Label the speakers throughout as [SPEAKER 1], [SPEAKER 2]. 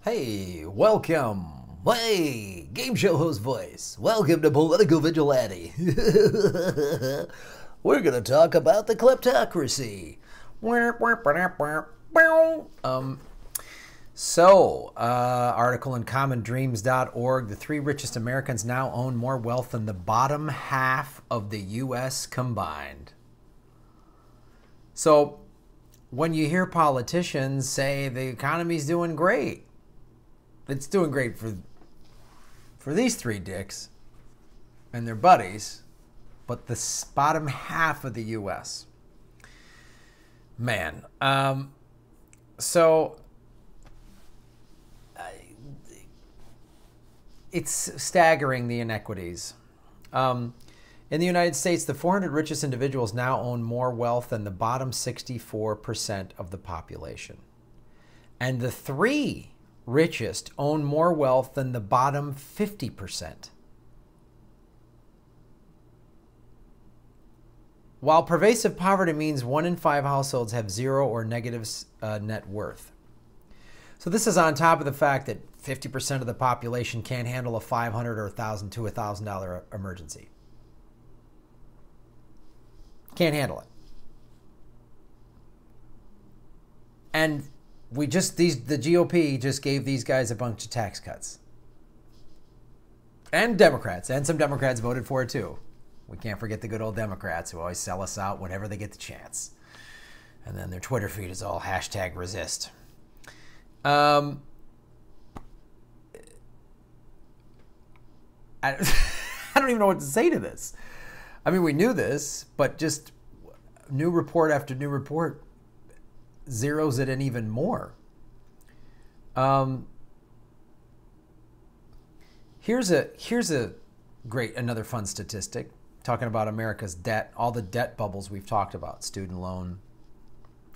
[SPEAKER 1] Hey, welcome. Hey, game show host voice. Welcome to Political Vigilante. We're going to talk about the kleptocracy. Article in commondreams.org, the 3 richest Americans now own more wealth than the bottom half of the U.S. combined. So, when you hear politicians say the economy's doing great, it's doing great for these 3 dicks and their buddies, but the bottom half of the U.S. Man, it's staggering, the inequities. In the United States, the 400 richest individuals now own more wealth than the bottom 64% of the population. And the 3 richest own more wealth than the bottom 50%. While pervasive poverty means 1 in 5 households have 0 or negative net worth. So this is on top of the fact that 50% of the population can't handle a $500 or $1,000 to $1,000 emergency. Can't handle it. And the GOP just gave these guys a bunch of tax cuts. And Democrats, and some Democrats voted for it too. We can't forget the good old Democrats who always sell us out whenever they get the chance. And then their Twitter feed is all #resist. I don't even know what to say to this. I mean, we knew this, but just new report after new report zeroes it in even more. Here's another fun statistic talking about America's debt, all the debt bubbles we've talked about: student loan,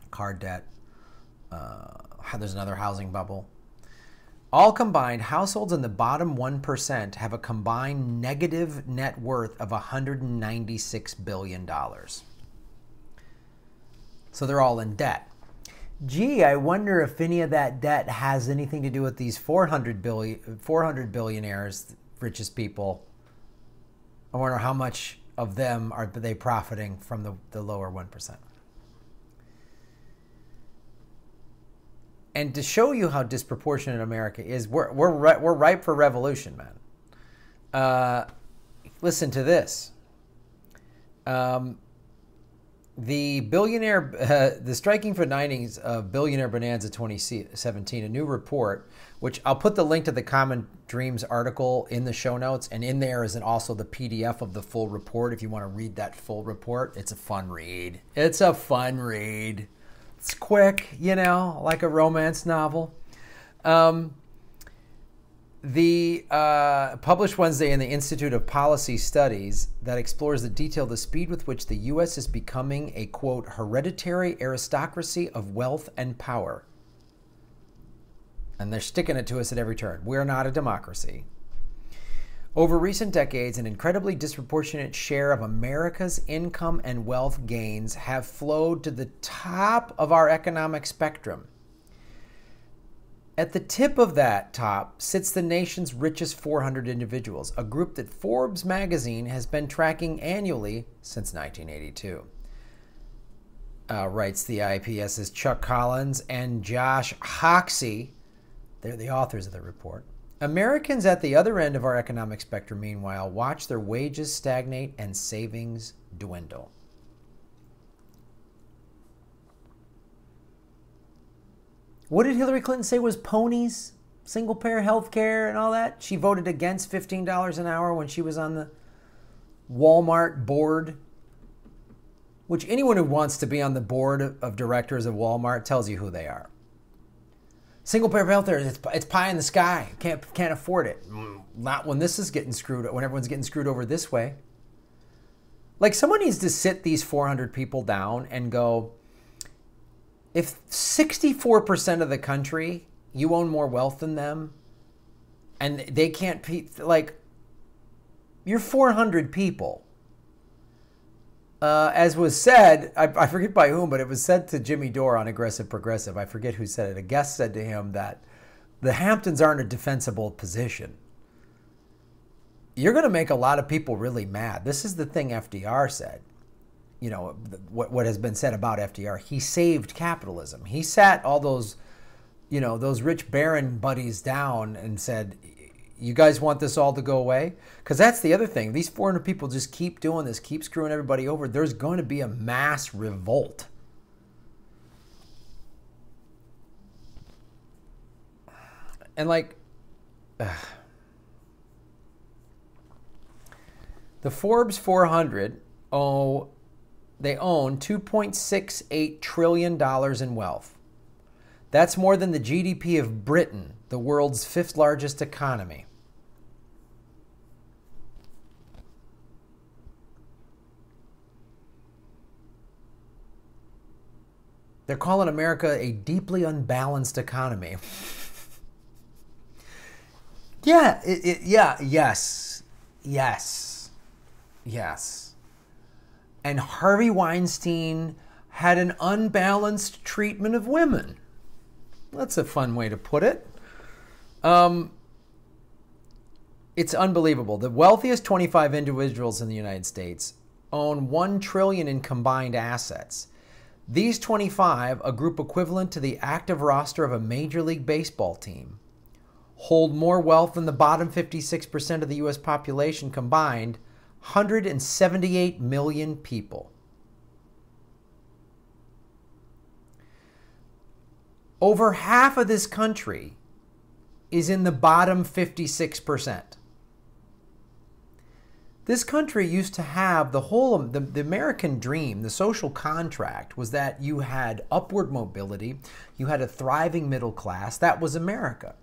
[SPEAKER 1] car debt. There's another housing bubble. All combined, households in the bottom 1% have a combined negative net worth of $196 billion. So they're all in debt. Gee, I wonder if any of that debt has anything to do with these 400 billionaires, richest people. I wonder how much of them are they profiting from the lower 1%. And to show you how disproportionate America is, we're ripe for revolution, man. Listen to this. The striking findings of Billionaire Bonanza 2017, a new report, which I'll put the link to the Common Dreams article in the show notes, and in there is also the PDF of the full report if you want to read that full report. It's a fun read. It's a fun read. It's quick, like a romance novel. Published Wednesday in the Institute of Policy Studies that explores the detail, the speed with which the U.S. is becoming a, quote, hereditary aristocracy of wealth and power. And they're sticking it to us at every turn. We're not a democracy. Over recent decades, an incredibly disproportionate share of America's income and wealth gains have flowed to the top of our economic spectrum. At the tip of that top sits the nation's richest 400 individuals, a group that Forbes magazine has been tracking annually since 1982. Writes the IPS's Chuck Collins and Josh Hoxie. They're the authors of the report. Americans at the other end of our economic spectrum, meanwhile, watch their wages stagnate and savings dwindle. What did Hillary Clinton say was ponies, single-payer health care and all that? She voted against $15 an hour when she was on the Walmart board, which anyone who wants to be on the board of directors of Walmart tells you who they are. Single-payer health care, it's pie in the sky. Can't afford it. Not when this is getting screwed, when everyone's getting screwed over this way. Like, someone needs to sit these 400 people down and go, if 64% of the country, you own more wealth than them, and they can't, you're 400 people. As was said, I forget by whom, but it was said to Jimmy Dore on Aggressive Progressive. I forget who said it. A guest said to him that The Hamptons aren't a defensible position. You're going to make a lot of people really mad. This is the thing FDR said. You know, what has been said about FDR. He saved capitalism. He sat all those, you know, those rich baron buddies down and said, you guys want this all to go away? Because that's the other thing. These 400 people just keep doing this, keep screwing everybody over. There's going to be a mass revolt. And like, the Forbes 400 they own $2.68 trillion in wealth. That's more than the GDP of Britain, the world's 5th largest economy. They're calling America a deeply unbalanced economy. Yeah, yes. And Harvey Weinstein had an unbalanced treatment of women. That's a fun way to put it. It's unbelievable. The wealthiest 25 individuals in the United States own $1 trillion in combined assets. These 25, a group equivalent to the active roster of a Major League Baseball team, hold more wealth than the bottom 56% of the U.S. population combined, 178 million people. Over half of this country is in the bottom 56%. This country used to have the American dream, the social contract, was that you had upward mobility, you had a thriving middle class. That was America.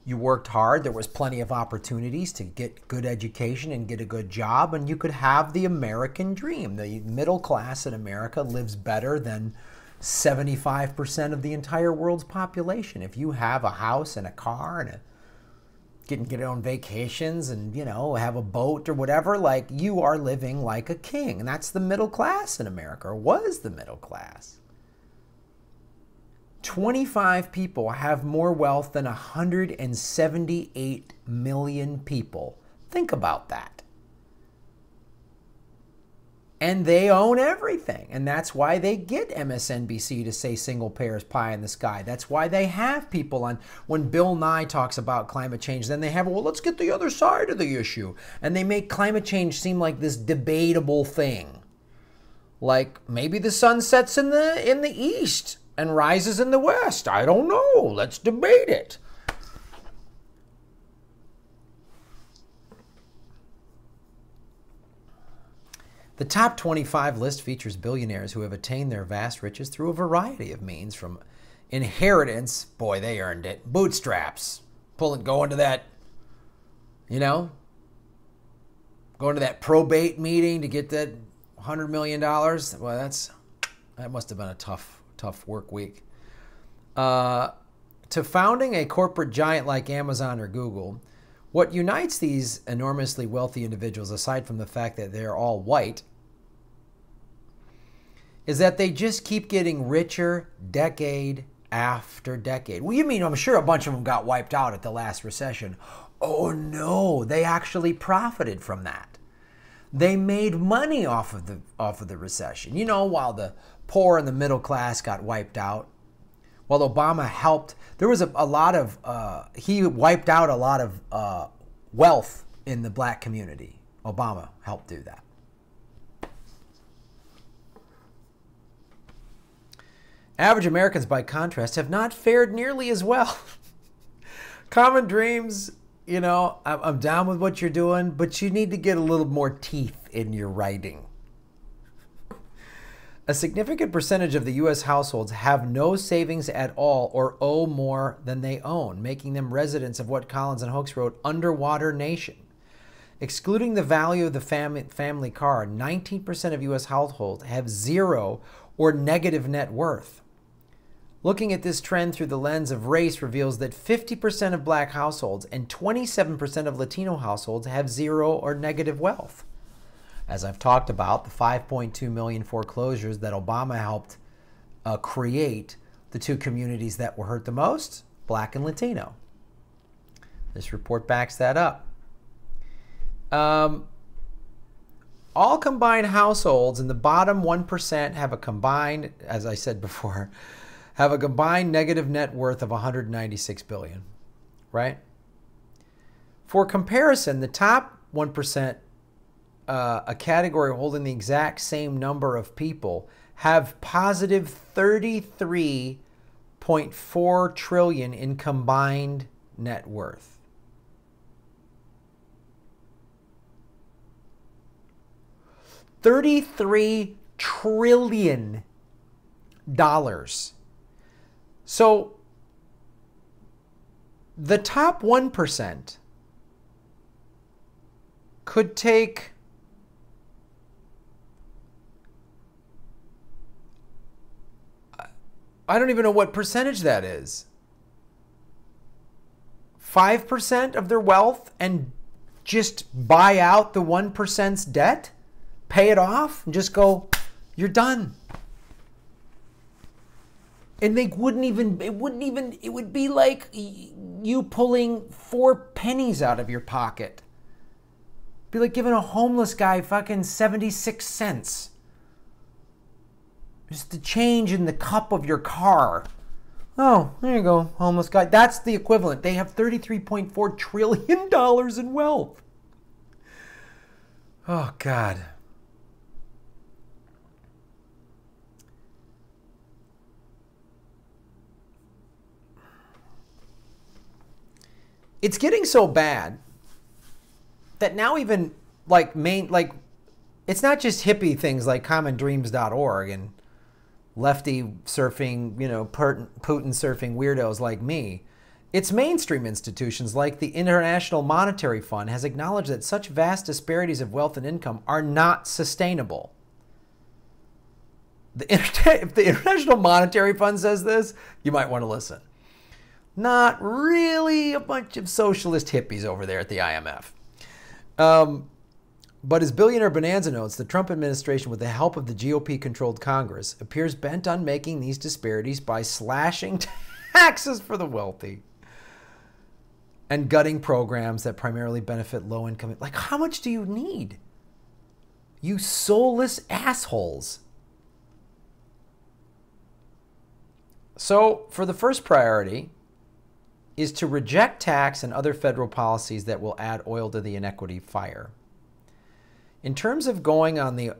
[SPEAKER 1] You worked hard, there was plenty of opportunities to get good education and get a good job, and you could have the American dream. The middle class in America lives better than 75% of the entire world's population. If you have a house and a car and get on vacations and, you know, have a boat or whatever, like, you are living like a king. And that's the middle class in America, or was the middle class. 25 people have more wealth than 178 million people. Think about that. And they own everything. And that's why they get MSNBC to say single payer is pie in the sky. That's why they have people on, when Bill Nye talks about climate change, then they have, well, let's get the other side of the issue. And they make climate change seem like this debatable thing. Like, maybe the sun sets in the east and rises in the west. I don't know. Let's debate it. The top 25 list features billionaires who have attained their vast riches through a variety of means, from inheritance, boy, they earned it, bootstraps, going to that, you know, going to that probate meeting to get that $100 million. Well, that must have been a tough work week. To founding a corporate giant like Amazon or Google, what unites these enormously wealthy individuals, aside from the fact that they're all white, is that they just keep getting richer decade after decade. Well, you mean, I'm sure a bunch of them got wiped out at the last recession. Oh no, they actually profited from that. They made money off of the recession. You know, while the poor and the middle class got wiped out, while Obama helped, there was a lot of, he wiped out a lot of wealth in the black community. Obama helped do that. Average Americans, by contrast, have not fared nearly as well. Common dreams, you know, I'm down with what you're doing, but you need to get a little more teeth in your writing. A significant percentage of the U.S. households have no savings at all or owe more than they own, making them residents of what Collins and Hooks wrote, underwater nation. Excluding the value of the family car, 19% of U.S. households have zero or negative net worth. Looking at this trend through the lens of race reveals that 50% of black households and 27% of Latino households have zero or negative wealth. As I've talked about, the 5.2 million foreclosures that Obama helped create, the two communities that were hurt the most, Black and Latino. This report backs that up. All combined households in the bottom 1% have a combined, as I said before, have a combined negative net worth of $196 billion, right? For comparison, the top 1%, a category holding the exact same number of people, have positive $33.4 trillion in combined net worth. $33 trillion. So the top 1% could take I don't even know what percentage that is. 5% of their wealth and just buy out the 1%'s debt? Pay it off and just go, you're done. And it would be like you pulling 4 pennies out of your pocket. It'd be like giving a homeless guy fucking 76 cents. Just the change in the cup of your car. Oh, there you go, homeless guy. That's the equivalent. They have $33.4 trillion in wealth. Oh, God. It's getting so bad that now even it's not just hippie things like commondreams.org and lefty surfing, Putin surfing weirdos like me. It's mainstream institutions like the International Monetary Fund has acknowledged that such vast disparities of wealth and income are not sustainable. If the International Monetary Fund says this, you might want to listen. Not really a bunch of socialist hippies over there at the IMF. But as Billionaire Bonanza notes, the Trump administration, with the help of the GOP-controlled Congress, appears bent on making these disparities by slashing taxes for the wealthy and gutting programs that primarily benefit low-income. Like, how much do you need? You soulless assholes. So, for the first priority is to reject tax and other federal policies that will add oil to the inequity fire. In terms of going on the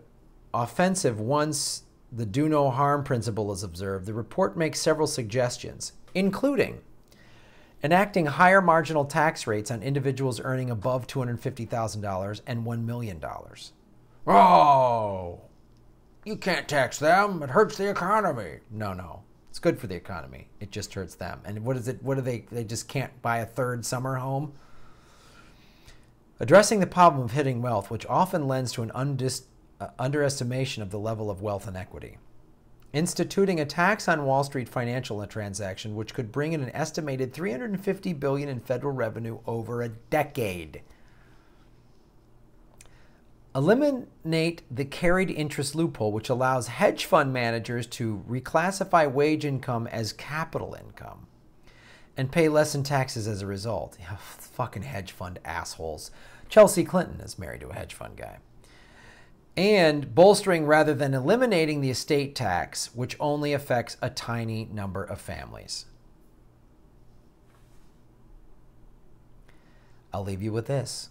[SPEAKER 1] offensive once the do no harm principle is observed, the report makes several suggestions, including enacting higher marginal tax rates on individuals earning above $250,000 and $1 million. Oh, you can't tax them. It hurts the economy. No. It's good for the economy. It just hurts them. And what is it? What do they just can't buy a third summer home? Addressing the problem of hitting wealth, which often lends to an underestimation of the level of wealth inequity. Instituting a tax on Wall Street financial transaction, which could bring in an estimated $350 billion in federal revenue over a decade. Eliminate the carried interest loophole, which allows hedge fund managers to reclassify wage income as capital income and pay less in taxes as a result. Yeah, fucking hedge fund assholes. Chelsea Clinton is married to a hedge fund guy. And bolstering rather than eliminating the estate tax, which only affects a tiny number of families. I'll leave you with this.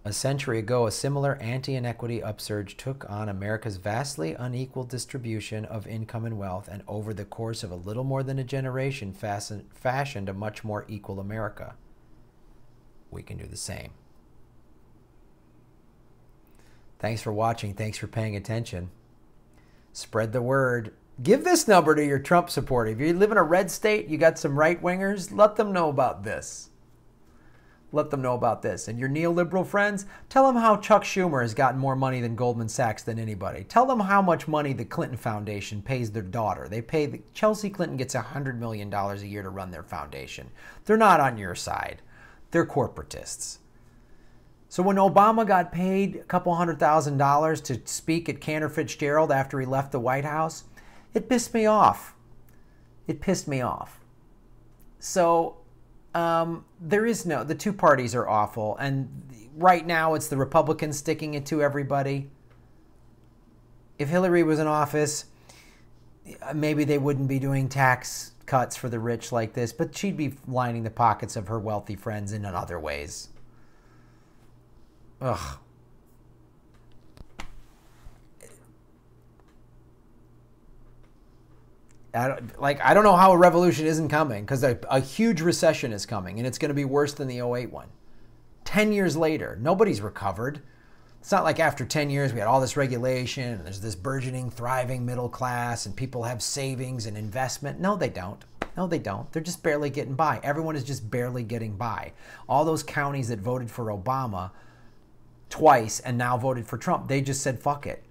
[SPEAKER 1] A century ago, a similar anti-inequity upsurge took on America's vastly unequal distribution of income and wealth, and over the course of a little more than a generation, fashioned a much more equal America. We can do the same. Thanks for watching. Thanks for paying attention. Spread the word. Give this number to your Trump supporter. If you live in a red state, you got some right-wingers, let them know about this. Let them know about this. And your neoliberal friends, tell them how Chuck Schumer has gotten more money than Goldman Sachs than anybody. Tell them how much money the Clinton Foundation pays their daughter. Chelsea Clinton gets $100 million a year to run their foundation. They're not on your side. They're corporatists. So when Obama got paid a couple $100,000 to speak at Cantor Fitzgerald after he left the White House, it pissed me off. It pissed me off. So there is no, the two parties are awful. And right now it's the Republicans sticking it to everybody. If Hillary was in office, maybe they wouldn't be doing tax cuts for the rich like this, but she'd be lining the pockets of her wealthy friends in other ways. Ugh. I don't know how a revolution isn't coming, because a huge recession is coming, and it's going to be worse than the '08 one. 10 years later, nobody's recovered. It's not like after 10 years we had all this regulation and there's this burgeoning, thriving middle class and people have savings and investment. No, they don't. No, they don't. They're just barely getting by. Everyone is just barely getting by. All those counties that voted for Obama twice and now voted for Trump, they just said, fuck it.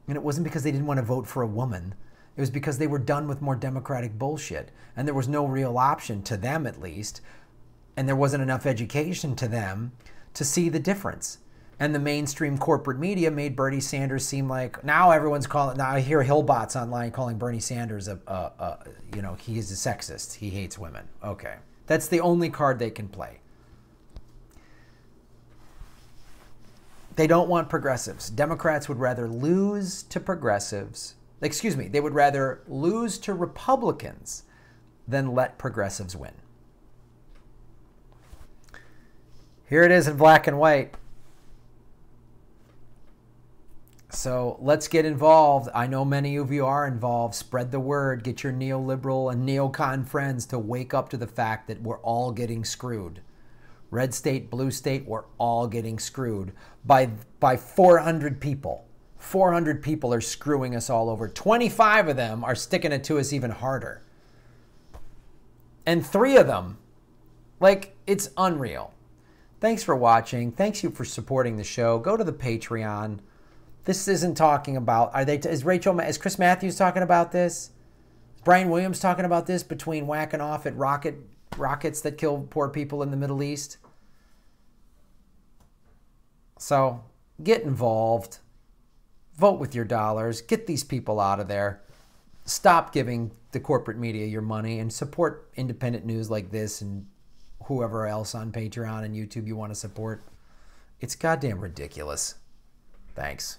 [SPEAKER 1] And it wasn't because they didn't want to vote for a woman. It was because they were done with more democratic bullshit. And there was no real option, to them at least. And there wasn't enough education to them to see the difference. And the mainstream corporate media made Bernie Sanders seem like, now everyone's calling, now I hear Hillbots online calling Bernie Sanders he is a sexist. He hates women. Okay. That's the only card they can play. They don't want progressives. Democrats would rather lose to progressives. Excuse me, they would rather lose to Republicans than let progressives win. Here it is in black and white. So let's get involved. I know many of you are involved. Spread the word. Get your neoliberal and neocon friends to wake up to the fact that we're all getting screwed. Red state, blue state, we're all getting screwed by 400 people. 400 people are screwing us all over. 25 of them are sticking it to us even harder. And 3 of them, it's unreal. Thanks for watching. Thanks you for supporting the show. Go to the Patreon. This isn't talking about, is Chris Matthews talking about this? Is Brian Williams talking about this between whacking off at rockets that kill poor people in the Middle East? So get involved. Vote with your dollars. Get these people out of there. Stop giving the corporate media your money and support independent news like this and whoever else on Patreon and YouTube you want to support. It's goddamn ridiculous. Thanks.